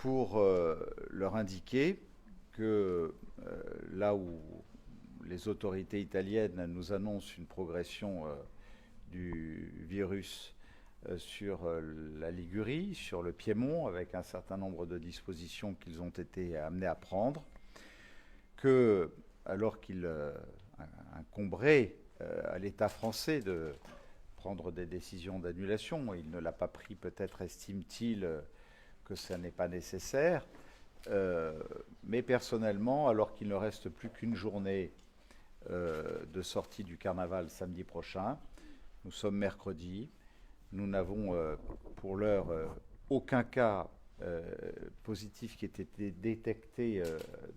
pour leur indiquer que là où les autorités italiennes nous annoncent une progression du virus sur la Ligurie, sur le Piémont, avec un certain nombre de dispositions qu'ils ont été amenés à prendre, que, alors qu'il incomberait à l'État français de prendre des décisions d'annulation, il ne l'a pas pris, peut-être estime-t-il que ça n'est pas nécessaire, mais personnellement, alors qu'il ne reste plus qu'une journée de sortie du carnaval samedi prochain, nous sommes mercredi, nous n'avons pour l'heure aucun cas positif qui ait été détecté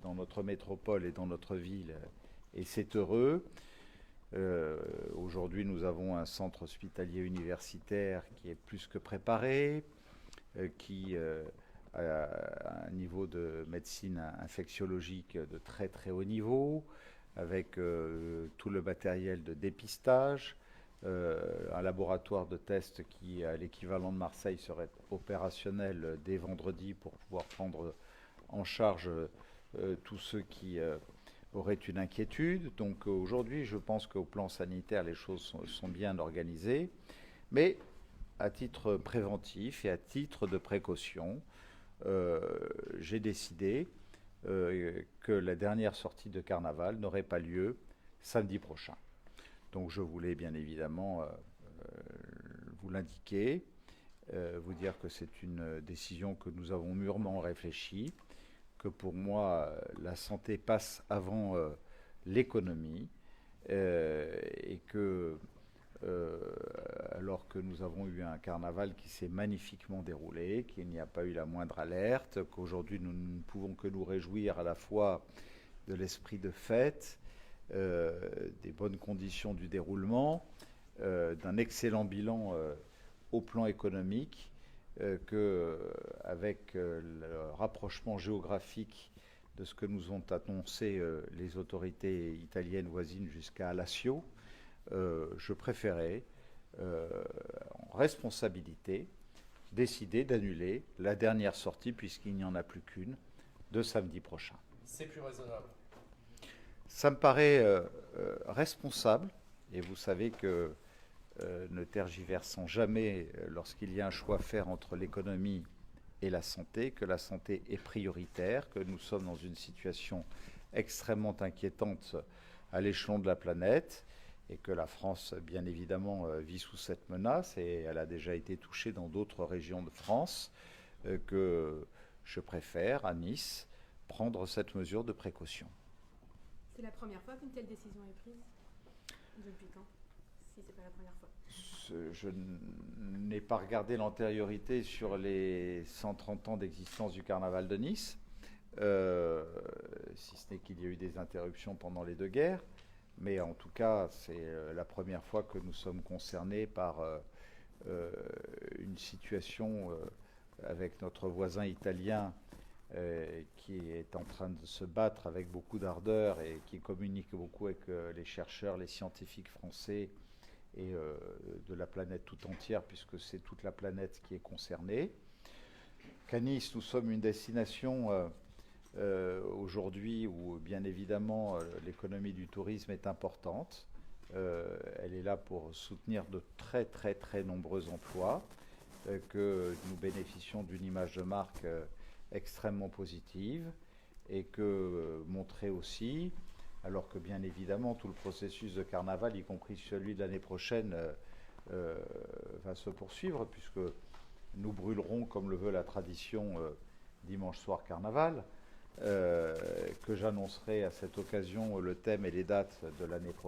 dans notre métropole et dans notre ville, et c'est heureux. Aujourd'hui, nous avons un centre hospitalier universitaire qui est plus que préparé, qui a un niveau de médecine infectiologique de très très haut niveau, avec tout le matériel de dépistage, un laboratoire de tests qui, à l'équivalent de Marseille, serait opérationnel dès vendredi pour pouvoir prendre en charge tous ceux qui auraient une inquiétude. Donc aujourd'hui, je pense qu'au plan sanitaire, les choses sont bien organisées. Mais à titre préventif et à titre de précaution, j'ai décidé que la dernière sortie de carnaval n'aurait pas lieu samedi prochain. Donc je voulais bien évidemment vous l'indiquer, vous dire que c'est une décision que nous avons mûrement réfléchie, que pour moi la santé passe avant l'économie, et que alors que nous avons eu un carnaval qui s'est magnifiquement déroulé, qu'il n'y a pas eu la moindre alerte, qu'aujourd'hui nous ne pouvons que nous réjouir à la fois de l'esprit de fête, des bonnes conditions du déroulement, d'un excellent bilan au plan économique, qu'avec le rapprochement géographique de ce que nous ont annoncé les autorités italiennes voisines jusqu'à Alassio, je préférais, en responsabilité, décider d'annuler la dernière sortie, puisqu'il n'y en a plus qu'une, de samedi prochain. C'est plus raisonnable. Ça me paraît responsable, et vous savez que ne tergiversons jamais lorsqu'il y a un choix à faire entre l'économie et la santé, que la santé est prioritaire, que nous sommes dans une situation extrêmement inquiétante à l'échelon de la planète, et que la France, bien évidemment, vit sous cette menace, et elle a déjà été touchée dans d'autres régions de France, que je préfère, à Nice, prendre cette mesure de précaution. C'est la première fois qu'une telle décision est prise? Depuis quand? Si c'est pas la première fois. Je n'ai pas regardé l'antériorité sur les 130 ans d'existence du carnaval de Nice, si ce n'est qu'il y a eu des interruptions pendant les deux guerres. Mais en tout cas, c'est la première fois que nous sommes concernés par une situation avec notre voisin italien qui est en train de se battre avec beaucoup d'ardeur et qui communique beaucoup avec les chercheurs, les scientifiques français et de la planète tout entière, puisque c'est toute la planète qui est concernée. Qu'à Nice, nous sommes une destination aujourd'hui où, bien évidemment, l'économie du tourisme est importante. Elle est là pour soutenir de très très très nombreux emplois, que nous bénéficions d'une image de marque extrêmement positive, et que montrer aussi, alors que bien évidemment tout le processus de carnaval, y compris celui de l'année prochaine, va se poursuivre, puisque nous brûlerons, comme le veut la tradition, dimanche soir carnaval, que j'annoncerai à cette occasion le thème et les dates de l'année prochaine.